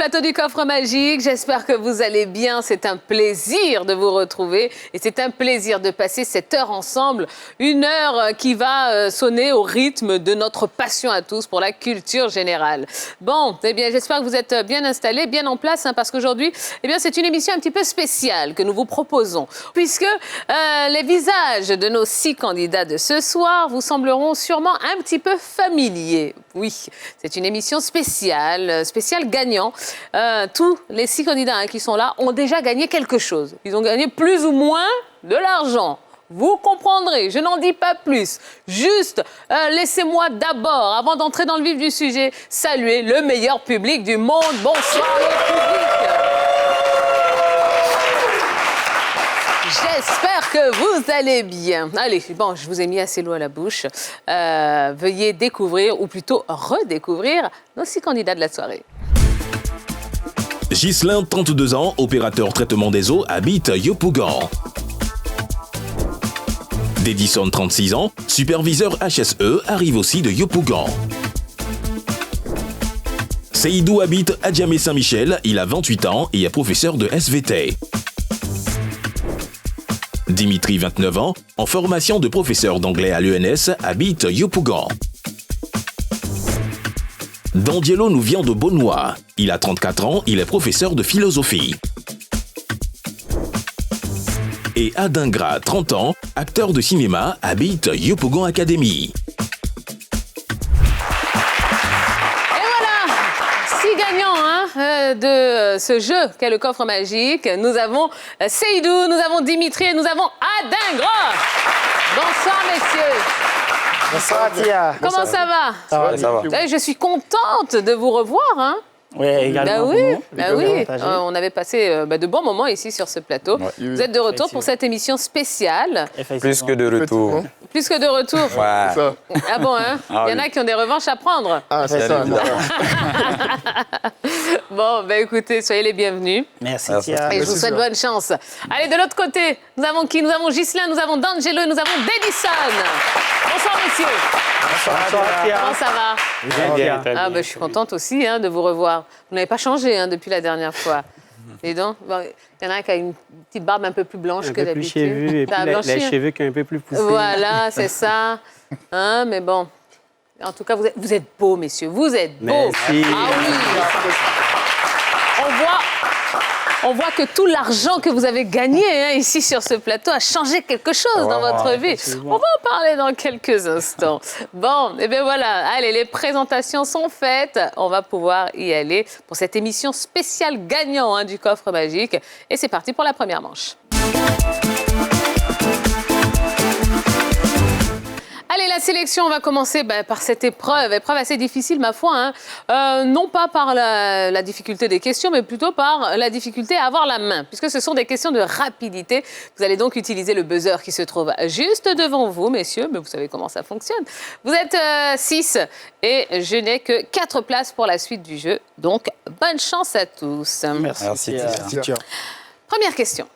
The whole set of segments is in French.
plateau du Coffre Magique. J'espère que vous allez bien. C'est un plaisir de vous retrouver et c'est un plaisir de passer cette heure ensemble. Une heure qui va sonner au rythme de notre passion à tous pour la culture générale. Bon, eh bien, j'espère que vous êtes bien installés, bien en place, parce qu'aujourd'hui, eh bien, c'est une émission un petit peu spéciale que nous vous proposons, puisque les visages de nos 6 candidats de ce soir vous sembleront sûrement un petit peu familiers. Oui, c'est une émission spéciale gagnant. Tous les 6 candidats qui sont là ont déjà gagné quelque chose. Ils ont gagné plus ou moins de l'argent. Vous comprendrez, je n'en dis pas plus. Juste, laissez-moi d'abord, avant d'entrer dans le vif du sujet, saluer le meilleur public du monde. Bonsoir le public. J'espère que vous allez bien. Allez, bon, je vous ai mis assez l'eau à la bouche. Veuillez découvrir, ou plutôt redécouvrir, nos 6 candidats de la soirée. Ghislain, 32 ans, opérateur traitement des eaux, habite Yopougon. Dedison, 36 ans, superviseur HSE, arrive aussi de Yopougon. Seydou habite à Djamé-Saint-Michel, il a 28 ans et est professeur de SVT. Dimitri, 29 ans, en formation de professeur d'anglais à l'ENS, habite Yopougon. Dandielo nous vient de Beaunois. Il a 34 ans, il est professeur de philosophie. Et Adingra, 30 ans, acteur de cinéma, habite Yopougon Academy. Et voilà, 6 gagnants de ce jeu qu'est le Coffre Magique. Nous avons Seydou, nous avons Dimitri et nous avons Adingra. Bonsoir messieurs. Bonsoir Tia. Comment ça va? Ça va. Je suis contente de vous revoir. Oui, également. Oui. On avait passé de bons moments ici sur ce plateau. Ouais. Vous êtes de retour pour cette émission spéciale. Plus que de retour. Plus que de retour. Ouais. Ah bon, hein? Il y en a qui ont des revanches à prendre. Ah, c'est ça. Bon, écoutez, soyez les bienvenus. Merci Tia. Et je vous souhaite bonne chance. Allez, de l'autre côté, nous avons qui? Nous avons Ghislain, nous avons D'Angelo et nous avons Dedison. Bonsoir, messieurs. Bonsoir Tia. Comment ça va? Bien. Je suis contente aussi de vous revoir. Vous n'avez pas changé depuis la dernière fois. Et donc, il y en a un qui a une petite barbe un peu plus blanche que d'habitude. Un peu plus cheveux et puis les cheveux qui sont un peu plus poussés. Voilà, c'est ça. Mais bon, en tout cas, vous êtes beaux, messieurs. Vous êtes beaux. Merci. Ah oui. On voit que tout l'argent que vous avez gagné ici sur ce plateau a changé quelque chose dans votre vie. Absolument. On va en parler dans quelques instants. Bon, et bien voilà. Allez, les présentations sont faites. On va pouvoir y aller pour cette émission spéciale gagnant du Coffre Magique. Et c'est parti pour la première manche. Allez, la sélection, on va commencer par cette épreuve assez difficile, ma foi. Non pas par la difficulté des questions, mais plutôt par la difficulté à avoir la main, puisque ce sont des questions de rapidité. Vous allez donc utiliser le buzzer qui se trouve juste devant vous, messieurs, mais vous savez comment ça fonctionne. Vous êtes 6 et je n'ai que 4 places pour la suite du jeu, donc bonne chance à tous. Merci Tia. Première question.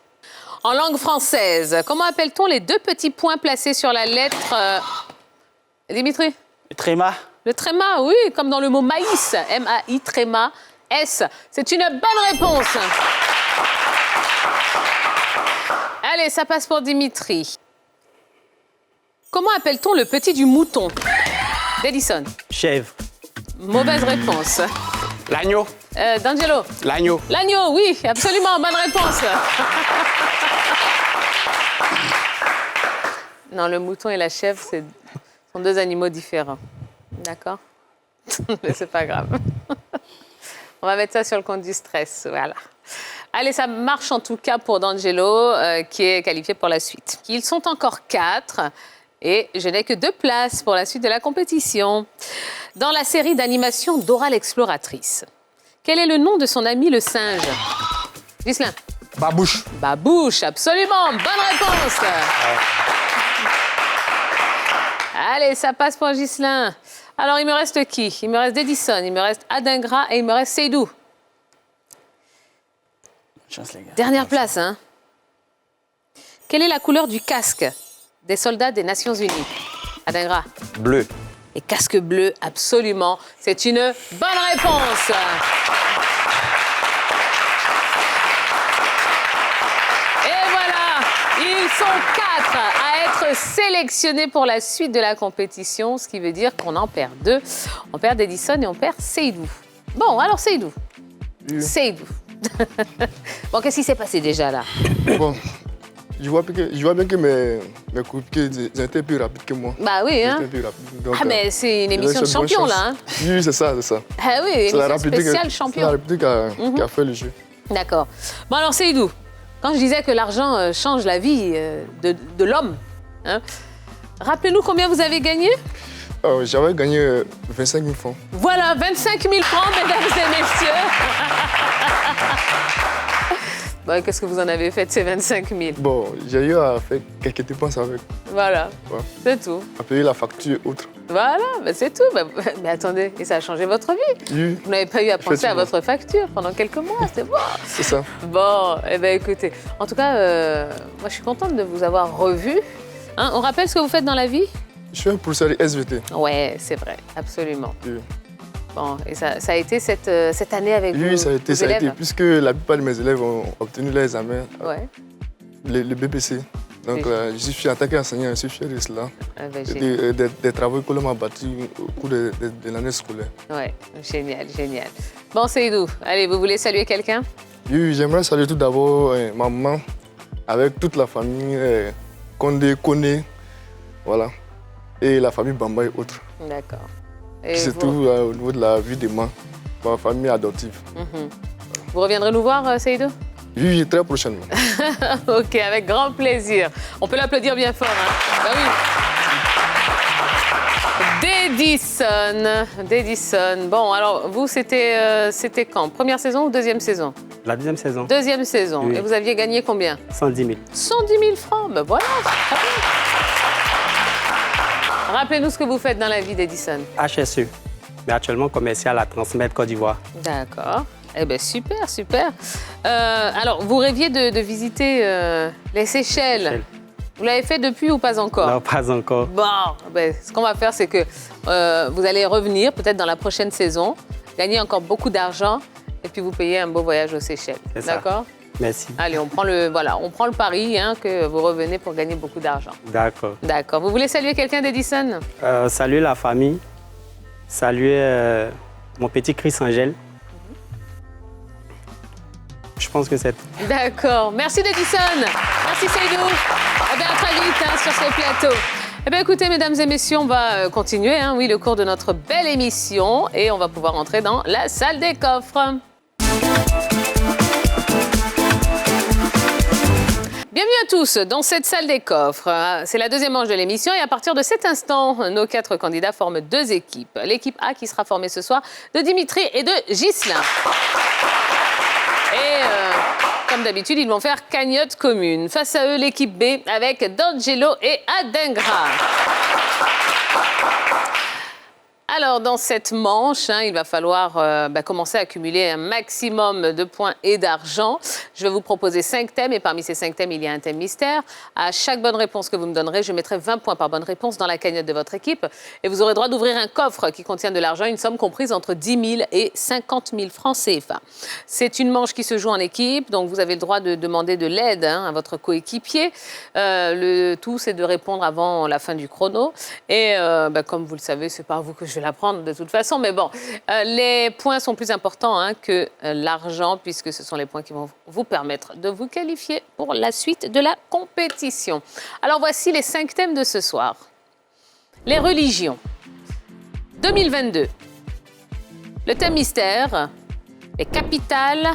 En langue française, comment appelle-t-on les 2 petits points placés sur la lettre... Dimitri? Le tréma. Le tréma, oui, comme dans le mot maïs. M-A-I, tréma, S. C'est une bonne réponse. Allez, ça passe pour Dimitri. Comment appelle-t-on le petit du mouton? Dedison. Chèvre. Mauvaise réponse. L'agneau. D'Angelo. L'agneau. L'agneau, oui, absolument, bonne réponse. Non, le mouton et la chèvre, sont 2 animaux différents. D'accord? Mais c'est pas grave. On va mettre ça sur le compte du stress, voilà. Allez, ça marche en tout cas pour D'Angelo, qui est qualifié pour la suite. Ils sont encore 4 et je n'ai que 2 places pour la suite de la compétition. Dans la série d'animation Dora l'exploratrice, quel est le nom de son ami le singe? Ghislain. Babouche. Babouche, absolument. Bonne réponse. Allez, ça passe pour Ghislain. Alors, il me reste qui? Il me reste Dedison, il me reste Adingra et il me reste Seydou. Chance, les gars. Dernière place, Quelle est la couleur du casque des soldats des Nations Unies? Adingra. Bleu. Et casque bleu, absolument. C'est une bonne réponse. Ils sont 4 à être sélectionnés pour la suite de la compétition, ce qui veut dire qu'on en perd 2. On perd Edison et on perd Seydou. Bon, alors Seydou. Oui. Seydou. Bon, qu'est-ce qui s'est passé déjà là? Bon, je vois bien que mes coéquipiers ils étaient plus rapides que moi. Bah oui, hein. Ils étaient plus rapides. Donc, Ah, mais c'est une émission de ils avaient cette champion bonne là, chance. hein. Oui, c'est ça. Ah oui, émission spéciale C'est la champion. rapidité qui a fait le jeu. D'accord. Bon, alors, Seydou, quand je disais que l'argent change la vie de l'homme, hein, rappelez-nous combien vous avez gagné? J'avais gagné 25 000 francs. Voilà, 25 000 francs, mesdames et messieurs. Bon, qu'est-ce que vous en avez fait de ces 25 000? Bon, j'ai eu à faire quelques dépenses avec. Voilà, Ouais. c'est tout. À payer la facture et autres. Voilà, ben c'est tout. Mais attendez, et ça a changé votre vie? Oui, Vous n'avez pas eu à penser à Effectivement. votre facture pendant quelques mois, c'est bon. c'est ça. Bon, eh bien écoutez, en tout cas, moi je suis contente de vous avoir revu. Hein, on rappelle ce que vous faites dans la vie? Je suis un professeur de SVT. Ouais, c'est vrai, absolument. Oui. Bon, et ça a été cette année avec Oui, vos, ça a été, vos élèves? puisque la plupart de mes élèves ont obtenu leur examen, Ouais, le BPC. Donc, Oui. je suis en tant qu'enseignant, je suis fier de cela. ah ben, Et génial. des travaux que l'on m'a bâtis au cours de l'année scolaire. Ouais, génial, génial. Bon, Seydou, allez, vous voulez saluer quelqu'un? Oui, j'aimerais saluer tout d'abord ma maman, avec toute la famille, Condé, Koné, voilà, et la famille Bamba et autres. D'accord. Et C'est tout au niveau de la vie de ma famille adoptive. Vous reviendrez nous voir, Seydou? Oui, très prochainement. Ok, avec grand plaisir. On peut l'applaudir bien fort, hein? Bah oui. D'Edison. Bon, alors, vous, c'était quand? Première saison ou deuxième saison? La deuxième saison, Deuxième saison. Oui. Et vous aviez gagné combien? 110 000. 110 000 francs. Ben voilà, c'est très bien. Rappelez-nous ce que vous faites dans la vie d'Edison. HSE, mais actuellement commercial à Transmed Côte d'Ivoire. D'accord. Eh bien, super, super. Alors, vous rêviez de visiter les Seychelles. Seychelles. Vous l'avez fait depuis ou pas encore? Non, pas encore. Bon, ben, ce qu'on va faire, c'est que vous allez revenir peut-être dans la prochaine saison, gagner encore beaucoup d'argent et puis vous payer un beau voyage aux Seychelles. C'est ça. D'accord? Merci. Allez, on prend le pari hein, que vous revenez pour gagner beaucoup d'argent. D'accord. D'accord. Vous voulez saluer quelqu'un d'Edison? Saluer la famille. Saluer mon petit Chris Angèle. Je pense que c'est tout. D'accord. Merci d'Edison. Merci Seydou. Eh bien, à très vite hein, sur ce plateau. Eh bien, écoutez, mesdames et messieurs, on va continuer, hein, oui, le cours de notre belle émission et on va pouvoir entrer dans la salle des coffres. Bienvenue à tous dans cette salle des coffres. C'est la deuxième manche de l'émission et à partir de cet instant, nos 4 candidats forment 2 équipes. L'équipe A qui sera formée ce soir de Dimitri et de Ghislain. Et comme d'habitude, ils vont faire cagnotte commune. Face à eux, l'équipe B avec D'Angelo et Adingra. Alors, dans cette manche, hein, il va falloir commencer à accumuler un maximum de points et d'argent. Je vais vous proposer 5 thèmes et parmi ces 5 thèmes, il y a un thème mystère. À chaque bonne réponse que vous me donnerez, je mettrai 20 points par bonne réponse dans la cagnotte de votre équipe. Et vous aurez droit d'ouvrir un coffre qui contient de l'argent, une somme comprise entre 10 000 et 50 000 francs CFA. C'est une manche qui se joue en équipe, donc vous avez le droit de demander de l'aide hein, à votre coéquipier. Le tout, c'est de répondre avant la fin du chrono. Et comme vous le savez, c'est pas à vous que je vais la prendre de toute façon, mais bon, les points sont plus importants hein, que l'argent, puisque ce sont les points qui vont vous permettre de vous qualifier pour la suite de la compétition. Alors voici les 5 thèmes de ce soir. Les religions. 2022. Le thème mystère, les capitales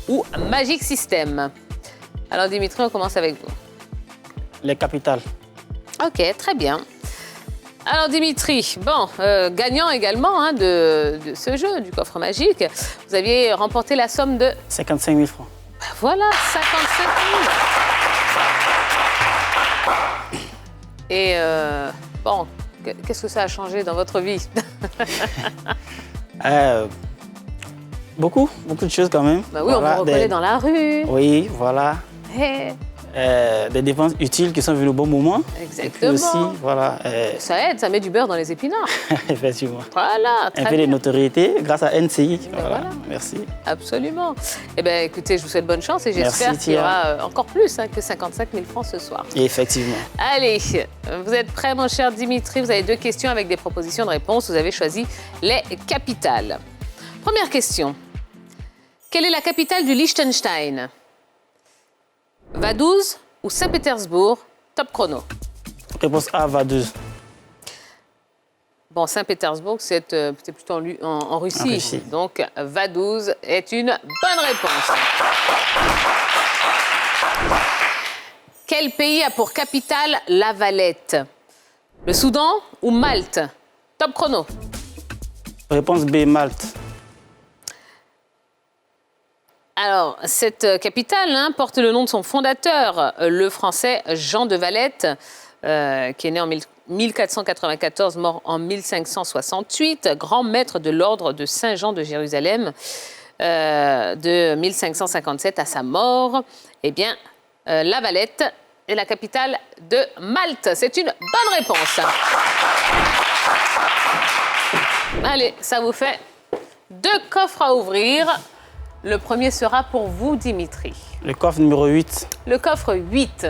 ou Magic System. Alors Dimitri, on commence avec vous. Les capitales. Ok, très bien. Alors Dimitri, bon, gagnant également hein, de ce jeu, du coffre magique, vous aviez remporté la somme de... 55 000 francs. Ben voilà, 55 000. Et bon, qu'est-ce que ça a changé dans votre vie? Beaucoup de choses quand même. Bah oui, on vous reconnaît dans la rue. Oui, voilà. Hey. Des dépenses utiles qui sont venues au bon moment. Exactement. Et puis aussi, voilà, Ça aide, ça met du beurre dans les épinards. effectivement. Voilà, Un très peu de bien. notoriété grâce à NCI. voilà. Merci. Absolument. Eh bien, écoutez, je vous souhaite bonne chance et j'espère Merci, qu'il y Tia. aura encore plus que 55 000 francs ce soir. Et effectivement. Allez, vous êtes prêts, mon cher Dimitri? Vous avez 2 questions avec des propositions de réponse. Vous avez choisi les capitales. Première question. Quelle est la capitale du Liechtenstein? Vaduz ou Saint-Pétersbourg? Top chrono. Réponse A, Vaduz. Bon, Saint-Pétersbourg, c'est plutôt en Russie. En Russie. Donc, Vaduz est une bonne réponse. Quel pays a pour capitale La Valette? Le Soudan ou Malte? Top chrono. Réponse B, Malte. Alors, cette capitale porte le nom de son fondateur, le français Jean de Valette, qui est né en 1494, mort en 1568, grand maître de l'ordre de Saint-Jean de Jérusalem, de 1557 à sa mort. Eh bien, La Valette est la capitale de Malte. C'est une bonne réponse. Allez, ça vous fait 2 coffres à ouvrir. Le premier sera pour vous, Dimitri. Le coffre numéro 8. Le coffre 8,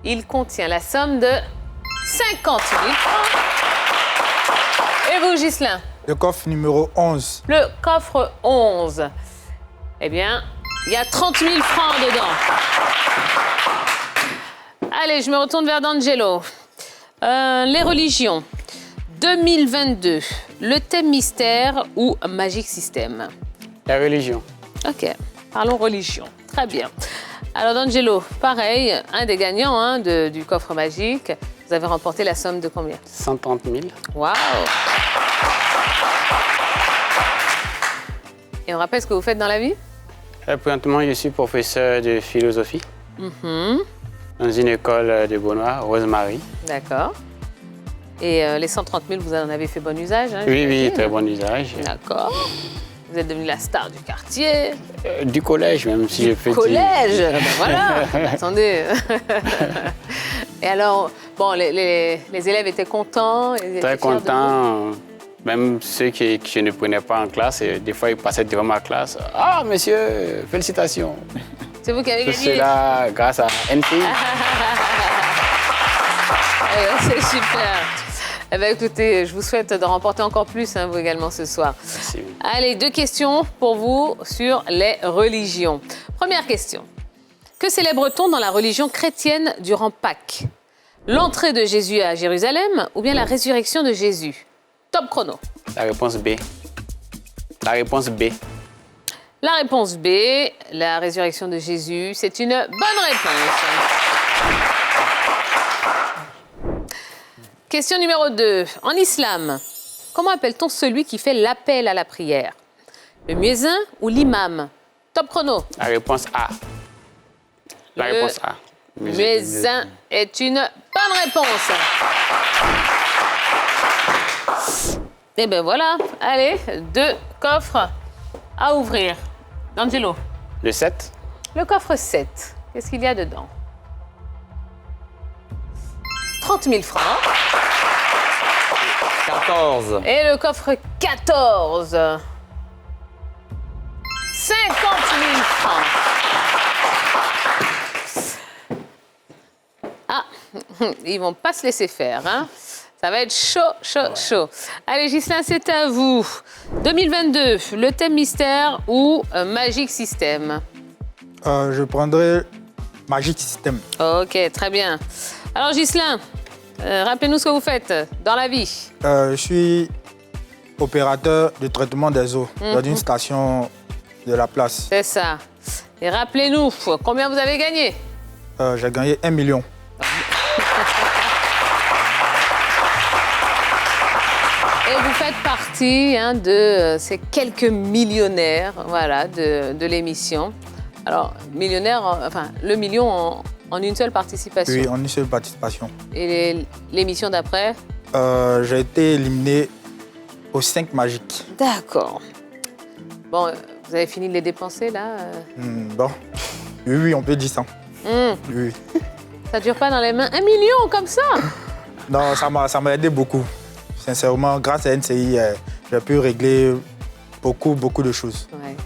il contient la somme de 50 000 francs. Et vous, Ghislain? Le coffre numéro 11. Le coffre 11. Eh bien, il y a 30 000 francs dedans. Allez, je me retourne vers D'Angelo. Les religions. 2022. Le thème mystère ou Magic System? La religion. Ok, parlons religion. Très bien. Alors, D'Angelo, pareil, un des gagnants du coffre magique. Vous avez remporté la somme de combien? 130 000. Waouh! Et on rappelle ce que vous faites dans la vie? Présentement, je suis professeur de philosophie dans une école de Beaunois, Rosemary. D'accord. Et les 130 000, vous en avez fait bon usage? Oui, j'imagine? très bon usage. D'accord. Vous êtes devenu la star du quartier. Du collège, même si je peux dire. Collège, ben voilà. Attendez. Et alors, bon, les élèves étaient contents. Ils étaient Très fiers de vous? content. Même ceux que je ne prenais pas en classe, des fois ils passaient devant ma classe. Ah, monsieur, félicitations. C'est vous qui avez Tout gagné. cela grâce à NPI. C'est super. Eh bien, écoutez, je vous souhaite de remporter encore plus, vous également, ce soir. Merci. Allez, 2 questions pour vous sur les religions. Première question. Que célèbre-t-on dans la religion chrétienne durant Pâques? L'entrée de Jésus à Jérusalem ou bien la résurrection de Jésus? Top chrono. La réponse B. La réponse B. La réponse B, la résurrection de Jésus, c'est une bonne réponse. Question numéro 2. En islam, comment appelle-t-on celui qui fait l'appel à la prière? Le muezzin ou l'imam? Top chrono. La réponse A. La réponse A. Muezzin est une bonne réponse. Et bien voilà, allez, 2 coffres à ouvrir. D'Angelo. Le 7. Le coffre 7, qu'est-ce qu'il y a dedans? 30 000 francs. 14. Et le coffre 14. 50 000 francs. Ah, ils vont pas se laisser faire, Ça va être chaud. Allez, Ghislain, c'est à vous. 2022, le thème mystère ou Magic System? Je prendrai Magic System. Ok, très bien. Alors, Ghislain, rappelez-nous ce que vous faites dans la vie. Je suis opérateur de traitement des eaux dans une station de la place. C'est ça. Et rappelez-nous, combien vous avez gagné? J'ai gagné 1 million. Et vous faites partie de ces quelques millionnaires de l'émission. Alors, millionnaire, le million en une seule participation. Oui, en une seule participation. Et l'émission d'après? J'ai été éliminé aux 5 magiques. D'accord. Bon, vous avez fini de les dépenser, là? Bon, oui, on peut dire ça. Oui. Ça dure pas dans les mains. 1 million comme ça? Non, ça m'a aidé beaucoup. Sincèrement, grâce à NCI, j'ai pu régler beaucoup de choses. Ouais.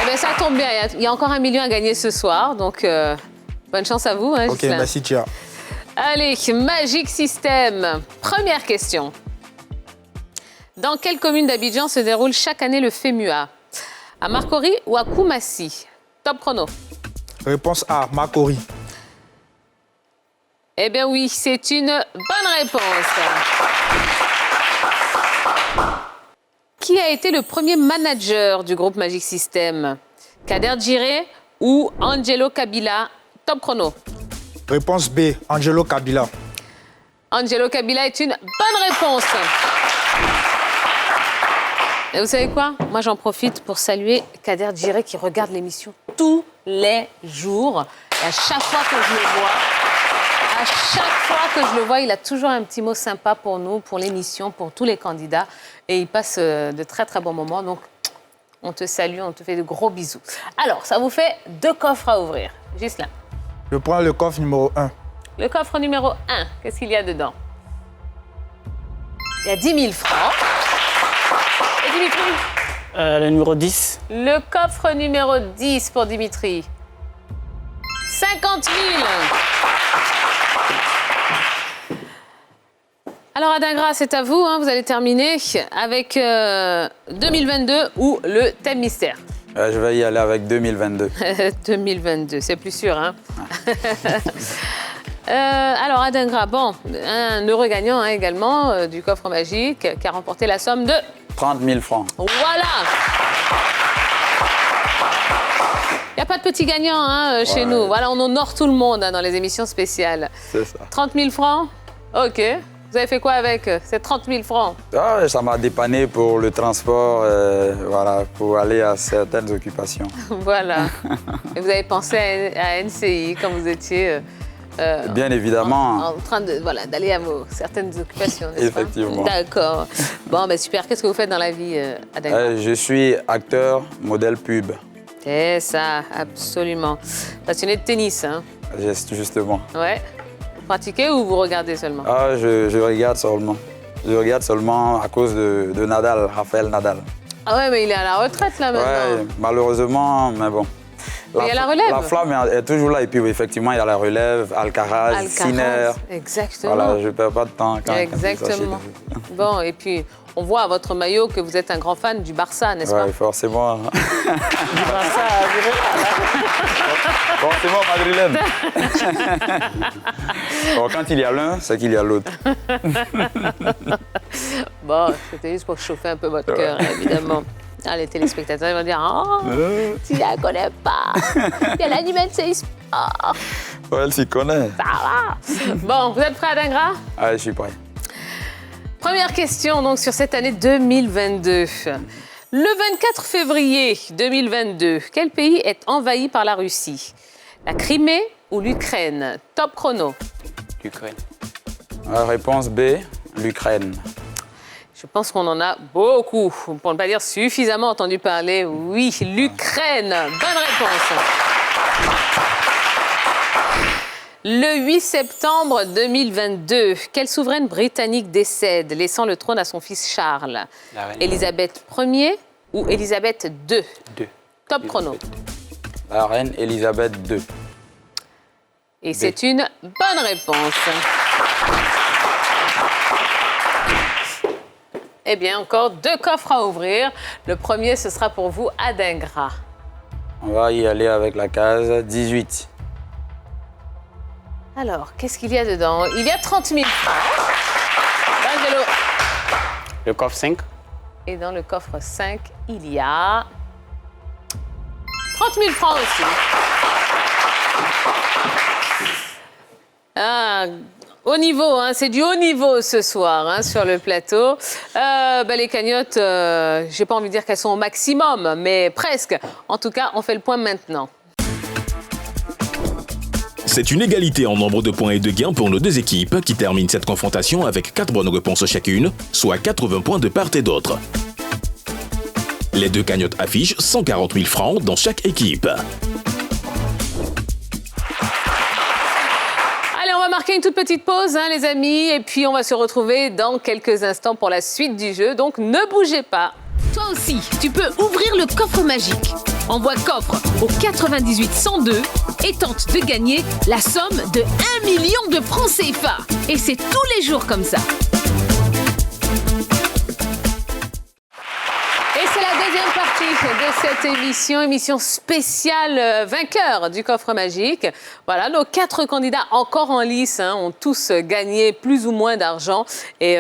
Eh bien, ça tombe bien. Il y a encore 1 million à gagner ce soir. Donc, bonne chance à vous. Hein, Ok, Ghislain. merci Tia. Allez, Magic System. Première question. Dans quelle commune d'Abidjan se déroule chaque année le FEMUA? À Marcory ou à Koumassi? Top chrono. Réponse A, Makori. Eh bien oui, c'est une bonne réponse. Qui a été le premier manager du groupe Magic System? Kader Djiré ou Angelo Kabila? Top chrono. Réponse B, Angelo Kabila. Angelo Kabila est une bonne réponse. Et vous savez quoi? Moi, j'en profite pour saluer Kader Djiré qui regarde l'émission tous les jours. Et à chaque fois que je le vois, il a toujours un petit mot sympa pour nous, pour l'émission, pour tous les candidats. Et il passe de très, très bons moments. Donc, on te salue, on te fait de gros bisous. Alors, ça vous fait 2 coffres à ouvrir. Ghislain. Je prends le coffre numéro 1. Le coffre numéro 1, qu'est-ce qu'il y a dedans? Il y a 10 000 francs. Et Dimitri? Le numéro 10. Le coffre numéro 10 pour Dimitri. 50 000. Alors, Adingra, c'est à vous. Hein, vous allez terminer avec 2022 ou le thème mystère. Je vais y aller avec 2022. 2022, c'est plus sûr. Hein. Alors, Adingra, bon, un heureux gagnant hein, également du coffre magique qui a remporté la somme de 30 000 francs. Voilà. Il n'y a pas de petits gagnants hein, chez nous. Voilà, on honore tout le monde hein, dans les émissions spéciales. C'est ça. 30 000 francs? OK. Vous avez fait quoi avec ces 30 000 francs? Ah, ça m'a dépanné pour le transport, voilà, pour aller à certaines occupations. Voilà. Et vous avez pensé à NCI quand vous étiez... Bien évidemment. En train de, voilà, d'aller à vos certaines occupations, n'est-ce pas? Effectivement. D'accord. Bon, ben super. Qu'est-ce que vous faites dans la vie, Adingra? Je suis acteur, modèle pub. C'est ça, absolument. Passionné de tennis, hein? Justement. Ouais. Vous pratiquez ou vous regardez seulement? Ah, je regarde seulement. Je regarde seulement à cause de Nadal, Rafael Nadal. Ah ouais, mais il est à la retraite, là, maintenant. Ouais, malheureusement, mais bon. Mais il y a la relève. La flamme est toujours là. Et puis, oui, effectivement, il y a la relève, Alcaraz, Sinner. Exactement. Voilà, je ne perds pas de temps quand Exactement. Bon, et puis, on voit à votre maillot que vous êtes un grand fan du Barça, n'est-ce pas? Oui, forcément. Du Barça, Forcément madrilène. Bon, quand il y a l'un, c'est qu'il y a l'autre. Bon, c'était juste pour chauffer un peu votre cœur, évidemment. Ah, les téléspectateurs ils vont dire « Oh, tu la connais pas. Il y a l'animal de sport. Ouais, elle s'y connaît. Ça va. » Bon, vous êtes prêts, Adingra? Ah, je suis prêt. Première question, donc, sur cette année 2022. Le 24 février 2022, quel pays est envahi par la Russie? La Crimée ou l'Ukraine? Top chrono. L'Ukraine. Réponse B, l'Ukraine. Je pense qu'on en a beaucoup, pour ne pas dire suffisamment entendu parler. Oui, l'Ukraine. Bonne réponse. Le 8 septembre 2022, quelle souveraine britannique décède, laissant le trône à son fils Charles? Élisabeth Ier ou Élisabeth II? Top chrono. La reine Élisabeth II. Et c'est une bonne réponse. Eh bien, encore 2 coffres à ouvrir. Le premier, ce sera pour vous, Adingra. On va y aller avec la case 18. Alors, qu'est-ce qu'il y a dedans? Il y a 30 000 francs. Angelo. Le coffre 5. Et dans le coffre 5, il y a 30 000 francs aussi. Ah, haut niveau, hein, c'est du haut niveau ce soir hein, sur le plateau. Les cagnottes, j'ai pas envie de dire qu'elles sont au maximum, mais presque. En tout cas, on fait le point maintenant. C'est une égalité en nombre de points et de gains pour nos deux équipes qui terminent cette confrontation avec 4 bonnes réponses chacune, soit 80 points de part et d'autre. Les 2 cagnottes affichent 140 000 francs dans chaque équipe. Allez, on va marquer une toute petite pause, hein, les amis, et puis on va se retrouver dans quelques instants pour la suite du jeu, donc ne bougez pas. Toi aussi, tu peux ouvrir le coffre magique. Envoie coffre au 98 102 et tente de gagner la somme de 1 million de francs CFA. Et c'est tous les jours comme ça. Et c'est la deuxième partie de cette émission spéciale vainqueur du coffre magique. Voilà, nos 4 candidats encore en lice ont tous gagné plus ou moins d'argent. Et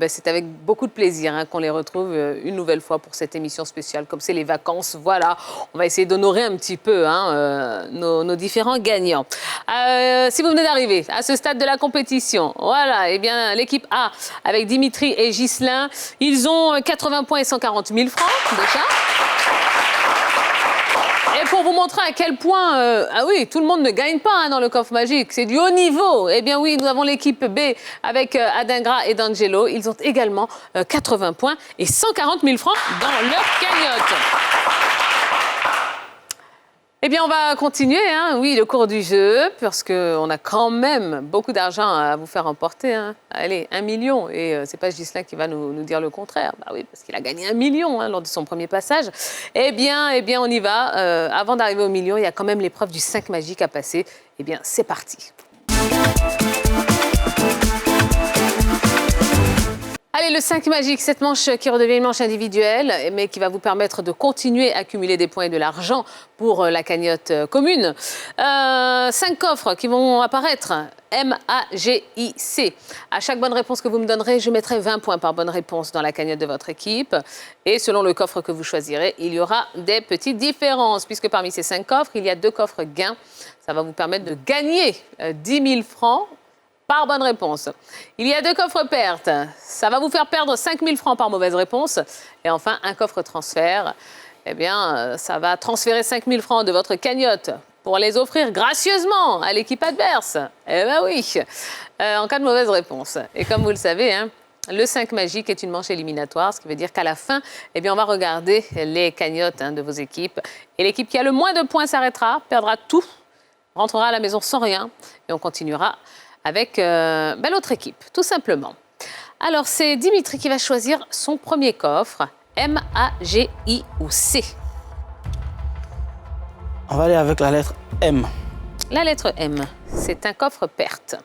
c'est avec beaucoup de plaisir qu'on les retrouve une nouvelle fois pour cette émission spéciale. Comme c'est les vacances, voilà, on va essayer d'honorer un petit peu nos différents gagnants. Si vous venez d'arriver à ce stade de la compétition, voilà, eh bien l'équipe A avec Dimitri et Ghislain, ils ont 80 points et 140 000 francs déjà. Et pour vous montrer à quel point, tout le monde ne gagne pas dans le coffre magique, c'est du haut niveau. Eh bien oui, nous avons l'équipe B avec Adingra et D'Angelo. Ils ont également 80 points et 140 000 francs dans leur cagnotte. Eh bien, on va continuer, le cours du jeu, parce qu'on a quand même beaucoup d'argent à vous faire emporter. Allez, 1 million. Et c'est pas Ghislain qui va nous dire le contraire. Bah oui, parce qu'il a gagné 1 million lors de son premier passage. Eh bien, on y va. Avant d'arriver au million, il y a quand même l'épreuve du 5 magique à passer. Eh bien, c'est parti. Allez, le 5 magique, cette manche qui redevient une manche individuelle, mais qui va vous permettre de continuer à accumuler des points et de l'argent pour la cagnotte commune. 5 coffres qui vont apparaître, M-A-G-I-C. À chaque bonne réponse que vous me donnerez, je mettrai 20 points par bonne réponse dans la cagnotte de votre équipe. Et selon le coffre que vous choisirez, il y aura des petites différences, puisque parmi ces 5 coffres, il y a 2 coffres gains. Ça va vous permettre de gagner 10 000 francs. Par bonne réponse. Il y a 2 coffres pertes. Ça va vous faire perdre 5 000 francs par mauvaise réponse. Et enfin, un coffre transfert. Eh bien, ça va transférer 5 000 francs de votre cagnotte pour les offrir gracieusement à l'équipe adverse. Eh bien oui, en cas de mauvaise réponse. Et comme vous le savez, le 5 magique est une manche éliminatoire, ce qui veut dire qu'à la fin, eh bien, on va regarder les cagnottes de vos équipes. Et l'équipe qui a le moins de points s'arrêtera, perdra tout, rentrera à la maison sans rien. Et on continuera avec l'autre équipe, tout simplement. Alors, c'est Dimitri qui va choisir son premier coffre, M, A, G, I ou C. On va aller avec la lettre M. La lettre M, c'est un coffre perte.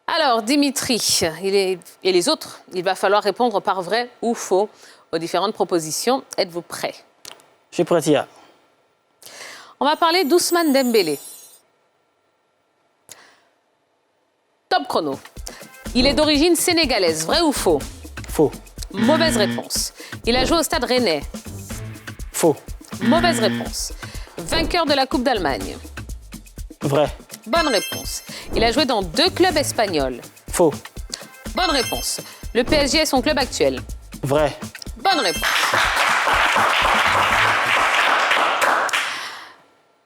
Alors, Dimitri et les autres, il va falloir répondre par vrai ou faux aux différentes propositions. Êtes-vous prêts? Je suis prêt, Tia. On va parler d'Ousmane Dembélé. Top chrono. Il est d'origine sénégalaise, vrai ou faux? Faux. Mauvaise réponse. Il a joué au Stade Rennais. Faux. Mauvaise réponse. Vainqueur de la Coupe d'Allemagne. Vrai. Bonne réponse. Il a joué dans 2 clubs espagnols. Faux. Bonne réponse. Le PSG est son club actuel. Vrai. Bonne réponse.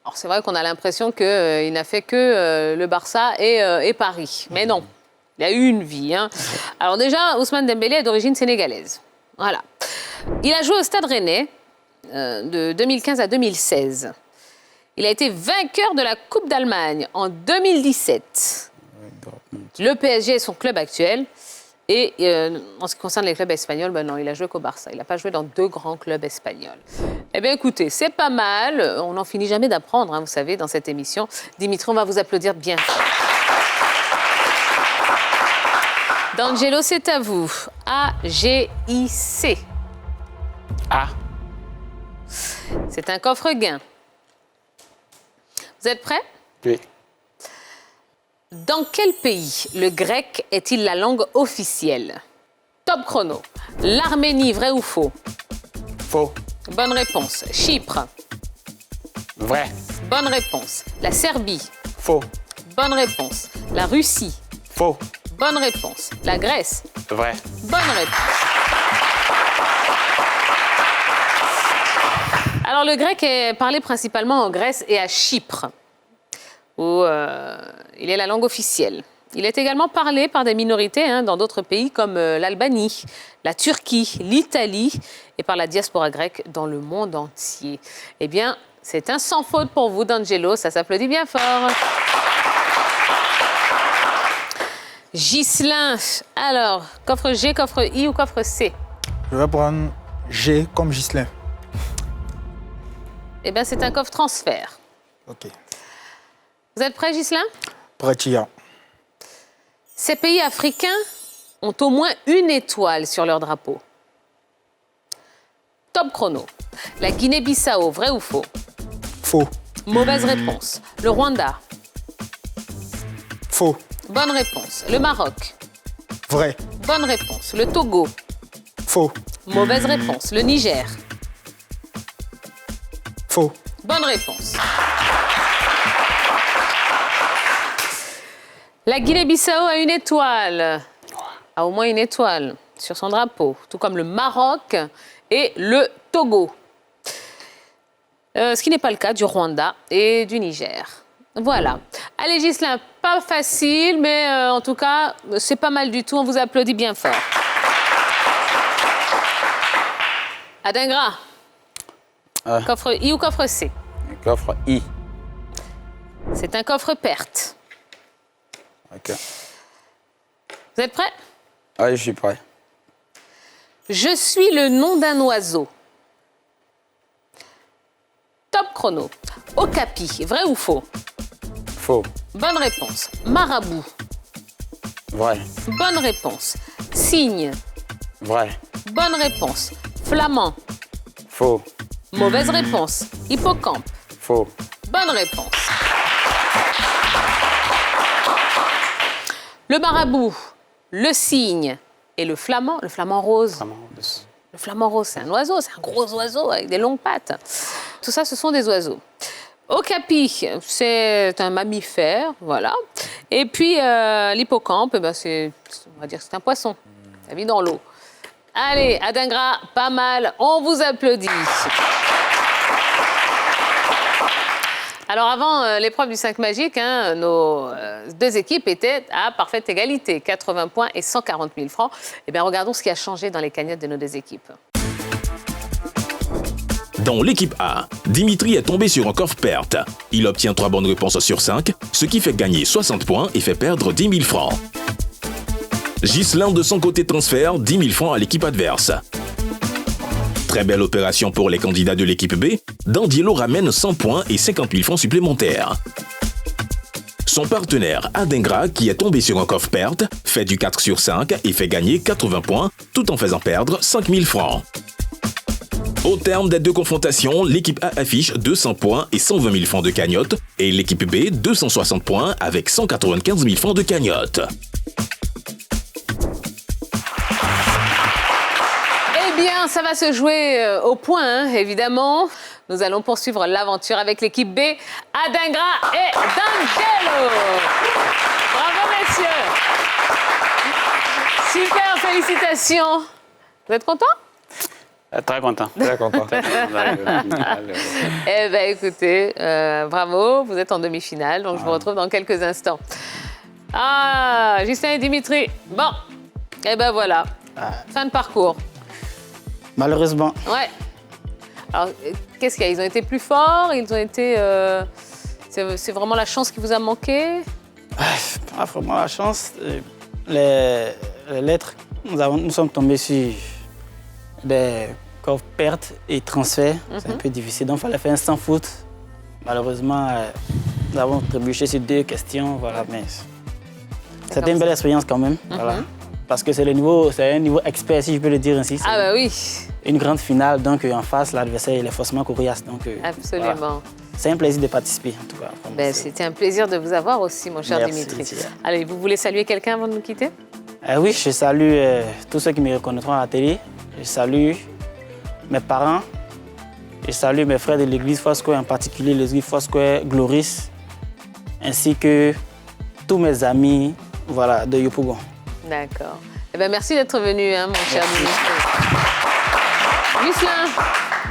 Alors c'est vrai qu'on a l'impression qu'il n'a fait que le Barça et Paris. Mais non, il a eu une vie. Alors déjà, Ousmane Dembélé est d'origine sénégalaise. Voilà. Il a joué au Stade Rennais de 2015 à 2016. Il a été vainqueur de la Coupe d'Allemagne en 2017. Le PSG est son club actuel. Et en ce qui concerne les clubs espagnols, non, il a joué qu'au Barça. Il n'a pas joué dans 2 grands clubs espagnols. Eh bien, écoutez, c'est pas mal. On n'en finit jamais d'apprendre, vous savez, dans cette émission. Dimitri, on va vous applaudir bien fort. D'Angelo, c'est à vous. A, G, I, C. A. C'est un coffre gain. Vous êtes prêts? Oui. Dans quel pays le grec est-il la langue officielle? Top chrono. L'Arménie, vrai ou faux? Faux. Bonne réponse. Chypre. Vrai. Bonne réponse. La Serbie. Faux. Bonne réponse. La Russie. Faux. Bonne réponse. La Grèce. Vrai. Bonne réponse. Alors, le grec est parlé principalement en Grèce et à Chypre, où il est la langue officielle. Il est également parlé par des minorités dans d'autres pays comme l'Albanie, la Turquie, l'Italie et par la diaspora grecque dans le monde entier. Eh bien, c'est un sans faute pour vous, D'Angelo. Ça s'applaudit bien fort. Ghislain, alors, coffre G, coffre I ou coffre C? Je vais prendre G comme Ghislain. Eh bien, c'est un coffre transfert. OK. Vous êtes prêts, Ghislain? Prêt. Ces pays africains ont au moins une étoile sur leur drapeau. Top chrono. La Guinée-Bissau, vrai ou faux? Faux. Mauvaise réponse. Le Rwanda. Faux. Bonne réponse. Le Maroc. Vrai. Bonne réponse. Le Togo. Faux. Mauvaise réponse. Le Niger. Faux. Bonne réponse. La Guinée-Bissau a une étoile. A au moins une étoile sur son drapeau, tout comme le Maroc et le Togo. Ce qui n'est pas le cas du Rwanda et du Niger. Voilà. Allez, Ghislain, pas facile, mais en tout cas, c'est pas mal du tout. On vous applaudit bien fort. Adingra. Coffre I ou coffre C? Coffre I. C'est un coffre perte. OK. Vous êtes prêts? Oui, je suis prêt. Je suis le nom d'un oiseau. Top chrono. Okapi, vrai ou faux? Faux. Bonne réponse. Marabout. Vrai. Bonne réponse. Cygne. Vrai. Bonne réponse. Flamand. Faux. Mauvaise réponse. Hippocampe. Faux. Bonne réponse. Le marabout, le cygne et le flamand rose. Le flamand rose, c'est un oiseau, c'est un gros oiseau avec des longues pattes. Tout ça, ce sont des oiseaux. Okapi, c'est un mammifère, voilà. Et puis l'hippocampe, on va dire que c'est un poisson. Ça vit dans l'eau. Allez, Adingra, pas mal. On vous applaudit. Alors avant l'épreuve du 5 magique, nos deux équipes étaient à parfaite égalité, 80 points et 140 000 francs. Eh bien, regardons ce qui a changé dans les cagnottes de nos deux équipes. Dans l'équipe A, Dimitri est tombé sur un coffre perte. Il obtient 3 bonnes réponses sur 5, ce qui fait gagner 60 points et fait perdre 10 000 francs. Ghislain, de son côté, transfère 10 000 francs à l'équipe adverse. Très belle opération pour les candidats de l'équipe B. D'Angelo ramène 100 points et 50 000 francs supplémentaires. Son partenaire Adingra, qui est tombé sur un coffre perte, fait du 4 sur 5 et fait gagner 80 points tout en faisant perdre 5 000 francs. Au terme des deux confrontations, l'équipe A affiche 200 points et 120 000 francs de cagnotte et l'équipe B 260 points avec 195 000 francs de cagnotte. Eh bien, ça va se jouer au point, évidemment. Nous allons poursuivre l'aventure avec l'équipe B, Adingra et D'Angelo. Bravo, messieurs. Super, félicitations. Vous êtes contents? Très content. Très content. Eh bien, écoutez, bravo, vous êtes en demi-finale, donc je vous retrouve dans quelques instants. Ah, Ghislain et Dimitri. Bon, eh bien voilà, fin de parcours. Malheureusement. Ouais. Alors, qu'est-ce qu'il y a? Ils ont été plus forts? Ils ont été... C'est vraiment la chance qui vous a manqué? Pas vraiment la chance. Les lettres, nous sommes tombés sur des coffres pertes et transferts. C'est un peu difficile, donc il fallait faire un sans faute. Malheureusement, nous avons trébuché sur 2 questions, voilà, mais c'était une belle expérience quand même. Voilà. Parce que c'est un niveau expert, si je peux le dire ainsi. Ah bah oui. Une grande finale, donc en face, l'adversaire, il est forcément coriace. Donc, absolument. Voilà. C'est un plaisir de participer, en tout cas. Ben, c'était un plaisir de vous avoir aussi, mon cher Merci, Dimitri. Tia. Allez, vous voulez saluer quelqu'un avant de nous quitter? Oui, je salue tous ceux qui me reconnaîtront à la télé. Je salue mes parents. Je salue mes frères de l'église Foursquare, en particulier l'église Foursquare Gloris, ainsi que tous mes amis, voilà, de Yopougon. D'accord. Eh ben, merci d'être venu, mon cher Dimitri. Ghislain,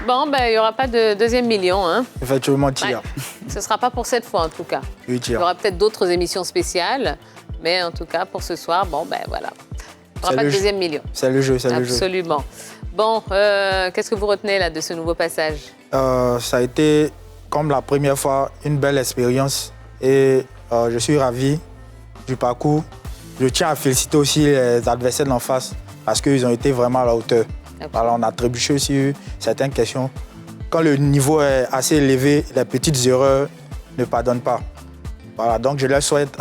bon, ben, il n'y aura pas de deuxième million. Effectivement, Tia. Ce ne sera pas pour cette fois, en tout cas. Oui, Il y Tia. aura peut-être d'autres émissions spéciales. Mais en tout cas, pour ce soir, bon, ben voilà. Il n'y aura C'est pas de le jeu. deuxième million. C'est le jeu, c'est le jeu. Absolument. Bon, qu'est-ce que vous retenez là de ce nouveau passage? Ça a été, comme la première fois, une belle expérience et je suis ravi du parcours. Je tiens à féliciter aussi les adversaires d'en face parce qu'ils ont été vraiment à la hauteur. Alors, on a trébuché sur certaines questions. Quand le niveau est assez élevé, les petites erreurs ne pardonnent pas. Voilà, donc je leur souhaite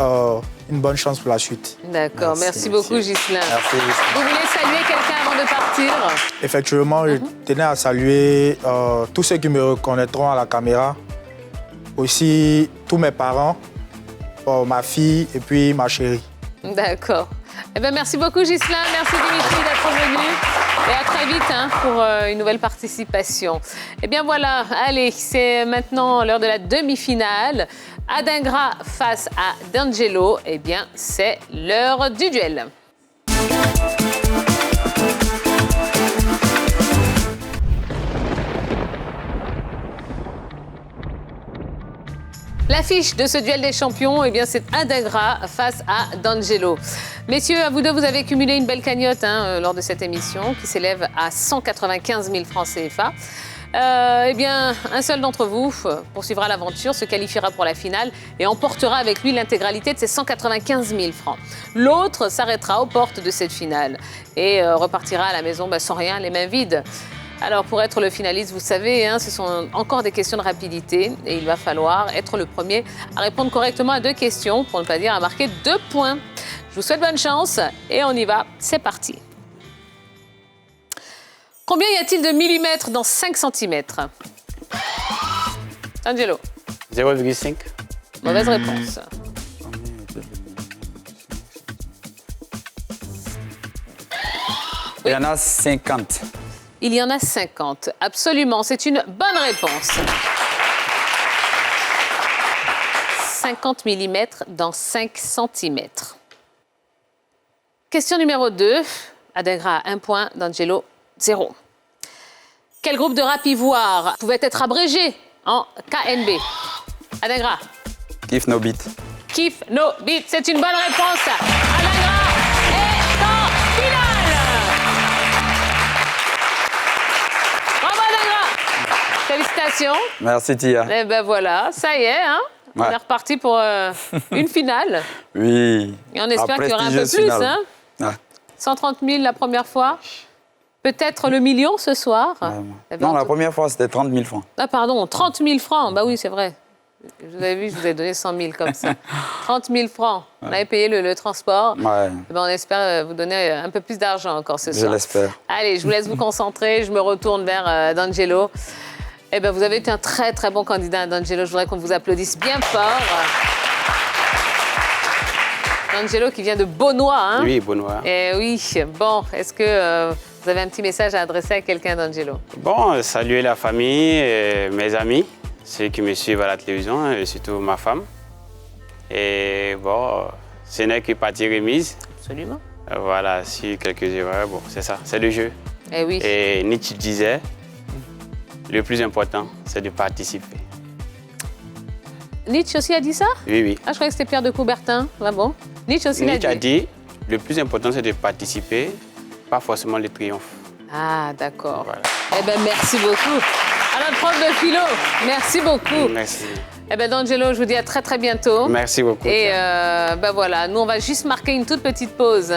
une bonne chance pour la suite. D'accord, merci beaucoup Ghislain. Merci. Vous voulez saluer quelqu'un avant de partir? Effectivement, je tenais à saluer tous ceux qui me reconnaîtront à la caméra. Aussi tous mes parents, ma fille et puis ma chérie. D'accord. Eh ben, merci beaucoup Ghislain, merci Dimitri d'être venu. Et à très vite hein, pour une nouvelle participation. Eh bien voilà, allez, c'est maintenant l'heure de la demi-finale. Adingra face à D'Angelo, eh bien c'est l'heure du duel. L'affiche de ce duel des champions, eh bien, c'est Adingra face à D'Angelo. Messieurs, à vous deux, vous avez cumulé une belle cagnotte lors de cette émission qui s'élève à 195 000 francs CFA. Eh bien, un seul d'entre vous poursuivra l'aventure, se qualifiera pour la finale et emportera avec lui l'intégralité de ces 195 000 francs. L'autre s'arrêtera aux portes de cette finale et repartira à la maison sans rien, les mains vides. Alors, pour être le finaliste, vous savez, ce sont encore des questions de rapidité et il va falloir être le premier à répondre correctement à 2 questions, pour ne pas dire à marquer 2 points. Je vous souhaite bonne chance et on y va, c'est parti. Combien y a-t-il de millimètres dans 5 cm? Angelo. 0,5. Mauvaise réponse. Il y en a 50. Il y en a 50. Absolument, c'est une bonne réponse. 50 mm dans 5 cm. Question numéro 2. Adingra 1 point, D'Angelo 0. Quel groupe de rap ivoire pouvait être abrégé en KNB? Adingra. Kiff no beat. Kiff no beat, c'est une bonne réponse. Adingra est en finale. Bravo Adingra. Félicitations. Merci Tia. Eh ben voilà, ça y est, hein. On est reparti pour une finale. Oui. Et on espère qu'il y aura un peu plus, hein. 130 000 la première fois. Peut-être le million ce soir. Non, la première fois, c'était 30 000 francs. Ah, pardon, 30 000 francs. Bah oui, c'est vrai. Vous avez vu, je vous ai donné 100 000 comme ça. 30 000 francs. On avait payé le transport. Ouais. Eh ben, on espère vous donner un peu plus d'argent encore ce soir. Je l'espère. Allez, je vous laisse vous concentrer. Je me retourne vers D'Angelo. Eh ben, vous avez été un très, très bon candidat, D'Angelo. Je voudrais qu'on vous applaudisse bien fort. D'Angelo qui vient de Beaunois, hein? Oui, Beaunois. Eh oui. Bon, est-ce que vous avez un petit message à adresser à quelqu'un, D'Angelo? Bon, saluer la famille, et mes amis, ceux qui me suivent à la télévision, et surtout ma femme. Et bon, ce n'est que partie remise. Absolument. Voilà, si quelques erreurs, bon, c'est ça, c'est le jeu. Eh oui. Et Nietzsche disait, le plus important, c'est de participer. Nietzsche aussi a dit ça? Oui, oui. Ah, je croyais que c'était Pierre de Coubertin. Ah bon? Nietzsche aussi l'a dit. Nietzsche a dit, le plus important, c'est de participer, pas forcément le triomphe. Ah, d'accord. Voilà. Eh bien, merci beaucoup. À notre prof de philo, merci beaucoup. Merci. Eh bien, D'Angelo, je vous dis à très, très bientôt. Merci beaucoup. Et ben voilà, nous, on va juste marquer une toute petite pause,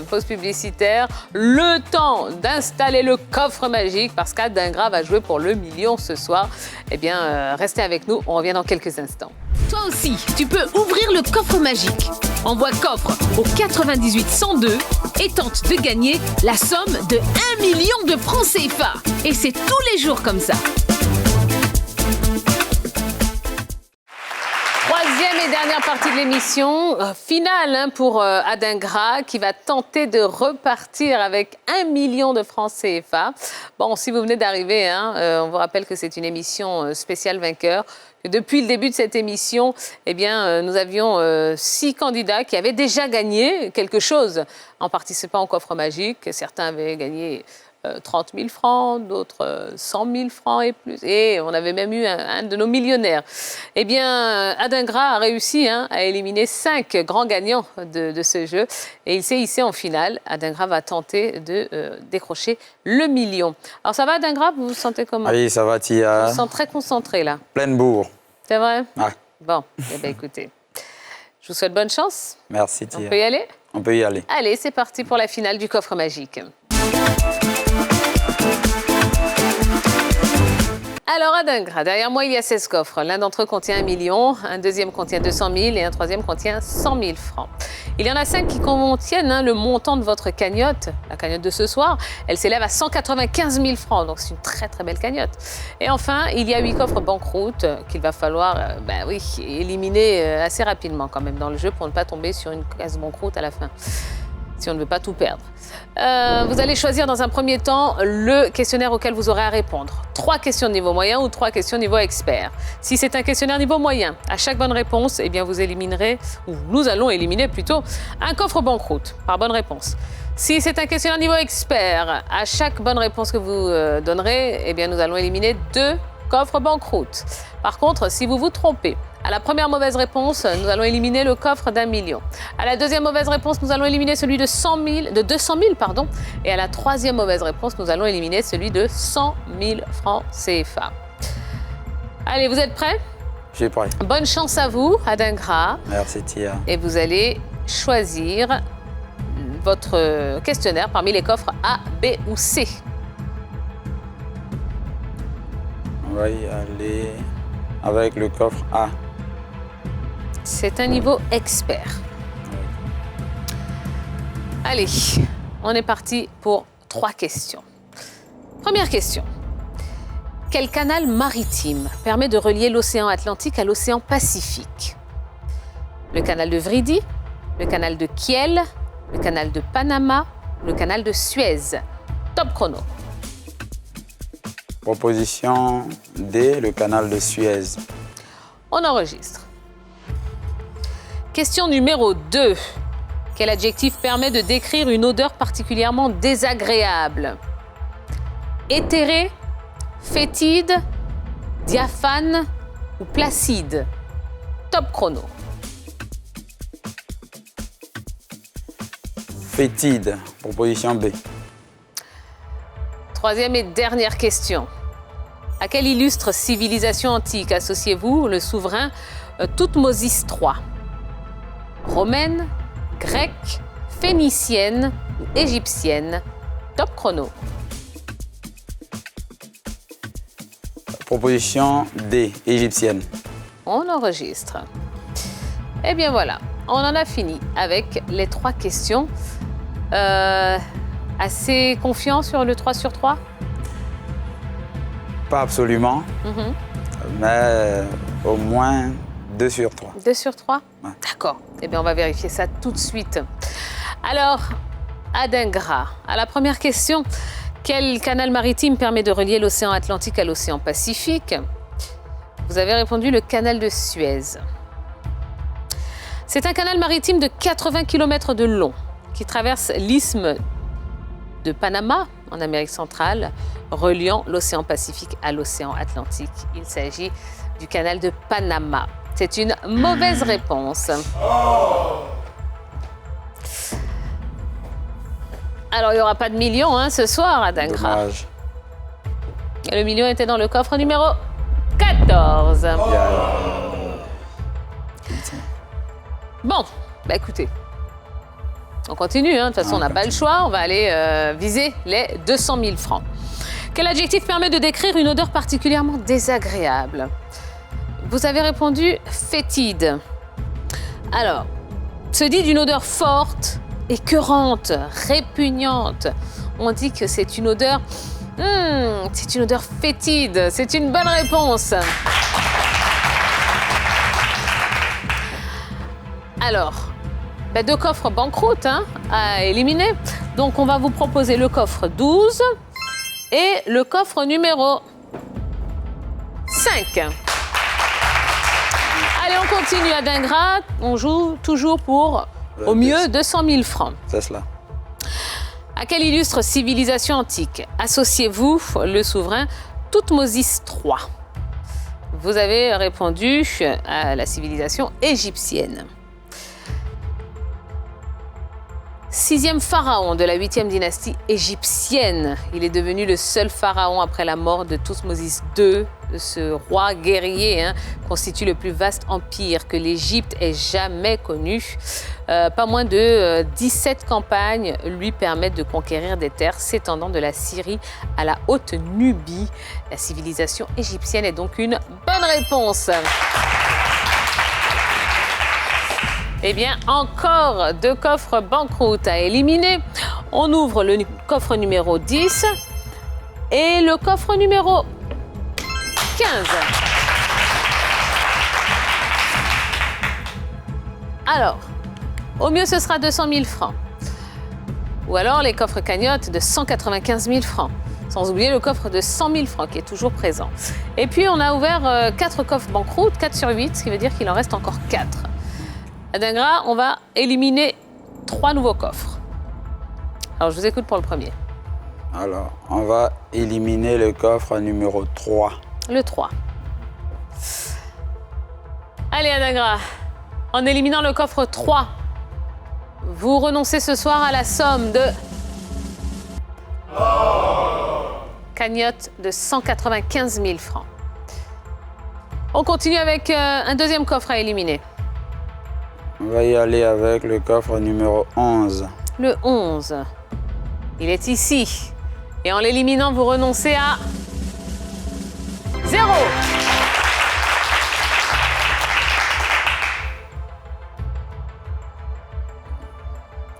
pause publicitaire. Le temps d'installer le coffre magique, parce qu'Adingra va jouer pour le million ce soir. Eh bien, restez avec nous, on revient dans quelques instants. Toi aussi, tu peux ouvrir le coffre magique. Envoie coffre au 98 102 et tente de gagner la somme de 1 million de francs CFA. Et c'est tous les jours comme ça. Troisième et dernière partie de l'émission, finale pour Adingra qui va tenter de repartir avec 1 million de francs CFA. Bon, si vous venez d'arriver, on vous rappelle que c'est une émission spéciale vainqueur. Que depuis le début de cette émission, eh bien, nous avions 6 candidats qui avaient déjà gagné quelque chose en participant au coffre magique. Certains avaient gagné 30 000 francs, d'autres 100 000 francs et plus. Et on avait même eu un de nos millionnaires. Eh bien, Adingra a réussi à éliminer 5 grands gagnants de ce jeu. Et il s'est hissé en finale. Adingra va tenter de décrocher le million. Alors ça va, Adingra? Vous vous sentez comment? Oui, ça va, Tia. Je vous sens très concentré, là. Pleine bourre. C'est vrai? Ouais. Bon, eh bien, écoutez, je vous souhaite bonne chance. Merci, Tia. On peut y aller? On peut y aller. Allez, c'est parti pour la finale du coffre magique. Alors, Adingra, derrière moi, il y a 16 coffres. L'un d'entre eux contient 1 million, un deuxième contient 200 000 et un troisième contient 100 000 francs. Il y en a 5 qui contiennent le montant de votre cagnotte. La cagnotte de ce soir, elle s'élève à 195 000 francs, donc c'est une très très belle cagnotte. Et enfin, il y a 8 coffres banqueroute qu'il va falloir éliminer assez rapidement quand même dans le jeu pour ne pas tomber sur une case banqueroute à la fin, si on ne veut pas tout perdre. Vous allez choisir dans un premier temps le questionnaire auquel vous aurez à répondre. 3 questions de niveau moyen ou 3 questions de niveau expert. Si c'est un questionnaire niveau moyen, à chaque bonne réponse, eh bien vous éliminerez, ou nous allons éliminer plutôt, un coffre banqueroute par bonne réponse. Si c'est un questionnaire niveau expert, à chaque bonne réponse que vous donnerez, eh bien nous allons éliminer 2 coffre banqueroute. Par contre, si vous vous trompez, à la première mauvaise réponse, nous allons éliminer le coffre d'1 million. À la deuxième mauvaise réponse, nous allons éliminer celui de 200 000, pardon. Et à la troisième mauvaise réponse, nous allons éliminer celui de 100 000 francs CFA. Allez, vous êtes prêts? Je suis prêt. Bonne chance à vous, Adingra. Merci, Tia. Et vous allez choisir votre questionnaire parmi les coffres A, B ou C. On va y aller avec le coffre A. C'est un niveau expert. Allez, on est parti pour 3 questions. Première question. Quel canal maritime permet de relier l'océan Atlantique à l'océan Pacifique? Le canal de Vridi, le canal de Kiel, le canal de Panama, le canal de Suez. Top chrono. Proposition D, le canal de Suez. On enregistre. Question numéro 2. Quel adjectif permet de décrire une odeur particulièrement désagréable? Éthéré, fétide, diaphane ou placide? Top chrono. Fétide, proposition B. Troisième et dernière question. À quelle illustre civilisation antique associez-vous le souverain Thoutmôsis III? Romaine, grecque, phénicienne ou égyptienne? Top chrono. Proposition D, égyptienne. On enregistre. Eh bien voilà, on en a fini avec les 3 questions. Assez confiant sur le 3 sur 3? Pas absolument, mais au moins 2 sur 3. 2 sur 3? Ouais. D'accord. Eh bien, on va vérifier ça tout de suite. Alors, Adingra, à la première question, quel canal maritime permet de relier l'océan Atlantique à l'océan Pacifique? Vous avez répondu le canal de Suez. C'est un canal maritime de 80 km de long qui traverse l'isthme de Panama, en Amérique centrale, reliant l'océan Pacifique à l'océan Atlantique. Il s'agit du canal de Panama. C'est une mauvaise réponse. Alors, il n'y aura pas de million ce soir, Adingra. Dommage. Le million était dans le coffre numéro 14. Bon, écoutez, on continue. De toute façon, on n'a pas le choix. On va aller viser les 200 000 francs. Quel adjectif permet de décrire une odeur particulièrement désagréable? Vous avez répondu fétide. Alors, se dit d'une odeur forte, écœurante, répugnante. On dit que c'est une odeur... c'est une odeur fétide. C'est une bonne réponse. Alors, 2 coffres banqueroute à éliminer. Donc, on va vous proposer le coffre 12 et le coffre numéro 5. Allez, on continue à Adingra. On joue toujours pour, au mieux, 200 000 francs. C'est cela. À quelle illustre civilisation antique associez-vous le souverain Toutmosis III? Vous avez répondu à la civilisation égyptienne. 6e pharaon de la 8e dynastie égyptienne. Il est devenu le seul pharaon après la mort de Toutmosis II. Ce roi guerrier constitue le plus vaste empire que l'Égypte ait jamais connu. Pas moins de 17 campagnes lui permettent de conquérir des terres s'étendant de la Syrie à la Haute-Nubie. La civilisation égyptienne est donc une bonne réponse. Eh bien, encore 2 coffres banqueroute à éliminer. On ouvre le coffre numéro 10 et le coffre numéro 15. Alors, au mieux, ce sera 200 000 francs. Ou alors les coffres cagnottes de 195 000 francs. Sans oublier le coffre de 100 000 francs qui est toujours présent. Et puis, on a ouvert 4 coffres banqueroute, 4 sur 8, ce qui veut dire qu'il en reste encore 4. Adingra, on va éliminer 3 nouveaux coffres. Alors, je vous écoute pour le premier. Alors, on va éliminer le coffre numéro 3. Le 3. Allez, Adingra, en éliminant le coffre 3, vous renoncez ce soir à la somme de... cagnotte de 195 000 francs. On continue avec un deuxième coffre à éliminer. On va y aller avec le coffre numéro 11. Le 11. Il est ici. Et en l'éliminant, vous renoncez à 0.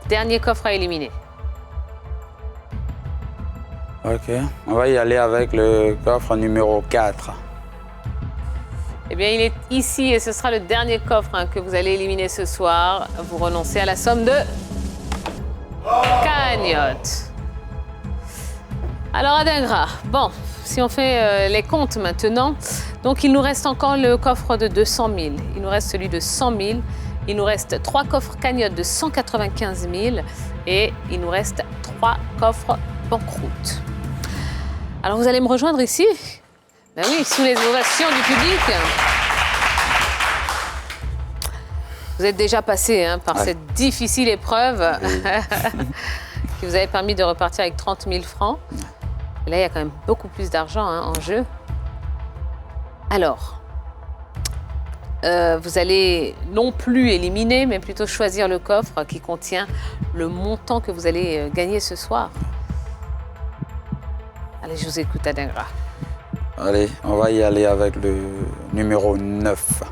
Dernier coffre à éliminer. Ok, on va y aller avec le coffre numéro 4. Eh bien, il est ici et ce sera le dernier coffre que vous allez éliminer ce soir. Vous renoncez à la somme de cagnotte. Alors, Adingra, bon, si on fait les comptes maintenant, donc il nous reste encore le coffre de 200 000. Il nous reste celui de 100 000. Il nous reste 3 coffres cagnottes de 195 000 et il nous reste 3 coffres banqueroute. Alors, vous allez me rejoindre ici? Ben oui, sous les ovations du public. Vous êtes déjà passé par cette difficile épreuve qui vous avait permis de repartir avec 30 000 francs. Et là, il y a quand même beaucoup plus d'argent en jeu. Alors, vous allez non plus éliminer, mais plutôt choisir le coffre qui contient le montant que vous allez gagner ce soir. Allez, je vous écoute, Adingra. Allez, on va y aller avec le numéro 9.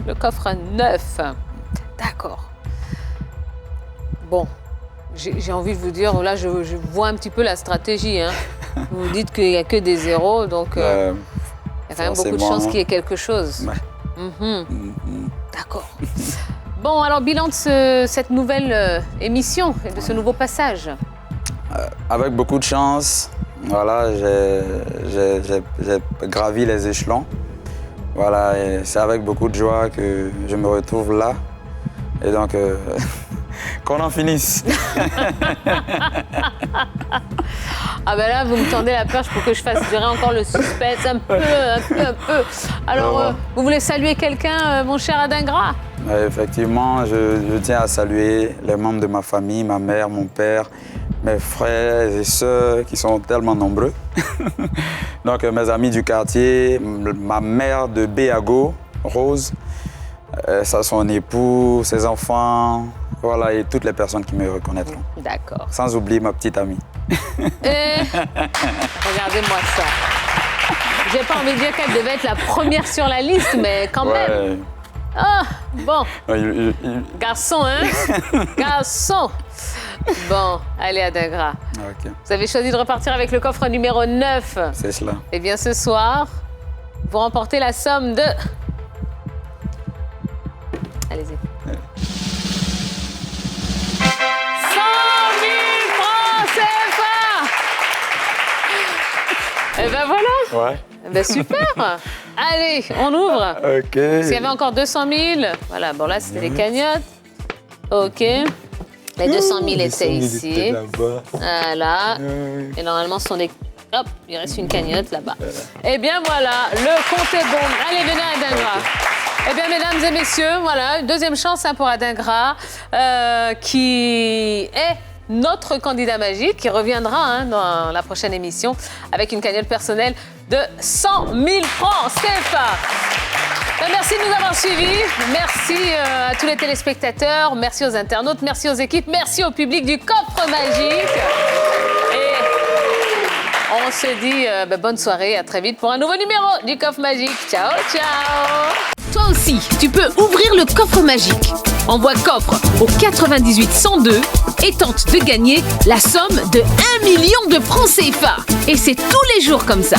Le coffre 9. D'accord. Bon, j'ai envie de vous dire, là, je vois un petit peu la stratégie. Vous dites qu'il n'y a que des zéros, donc il y a quand même beaucoup de chances qu'il y ait quelque chose. Ouais. D'accord. Bon, alors, bilan de cette nouvelle émission et de ce nouveau passage. Avec beaucoup de chance. Voilà, j'ai gravi les échelons. Voilà, et c'est avec beaucoup de joie que je me retrouve là. Et donc, qu'on en finisse. Ah ben là, vous me tendez la perche pour que je fasse durer encore le suspense un peu. Alors, vous voulez saluer quelqu'un, mon cher Adingra? Effectivement, je tiens à saluer les membres de ma famille, ma mère, mon père, mes frères et sœurs qui sont tellement nombreux. Donc mes amis du quartier, ma mère de Béago, Rose, son épout, ses enfants, voilà, et toutes les personnes qui me reconnaîtront. D'accord. Sans oublier ma petite amie. Regardez-moi ça. J'ai pas envie de dire qu'elle devait être la première sur la liste, mais quand même. Ah, bon. Garçon, Garçon. Bon, allez, Adingra. Okay. Vous avez choisi de repartir avec le coffre numéro 9. C'est cela. Eh bien, ce soir, vous remportez la somme de... Allez-y. 100 000 francs CFA. Eh ben voilà. Ouais. Eh ben super. Allez, on ouvre. OK. S'il y avait encore 200 000, voilà, bon là, c'était des cagnottes. OK. Les 200 000 étaient 200 000 ici. étaient là-bas. Voilà. Et normalement, ce sont des... Hop, il reste une cagnotte là-bas. Eh bien, voilà, le compte est bon. Allez, venez à Adingra. Eh bien, mesdames et messieurs, voilà, une deuxième chance pour Adingra, qui est notre candidat magique, qui reviendra dans la prochaine émission avec une cagnotte personnelle de 100 000 francs CFA. Merci de nous avoir suivis. Merci à tous les téléspectateurs. Merci aux internautes. Merci aux équipes. Merci au public du Coffre Magique. Et on se dit bonne soirée. À très vite pour un nouveau numéro du Coffre Magique. Ciao, ciao. Toi aussi, tu peux ouvrir le Coffre Magique. Envoie coffre au 98 102 et tente de gagner la somme de 1 million de francs CFA. Et c'est tous les jours comme ça.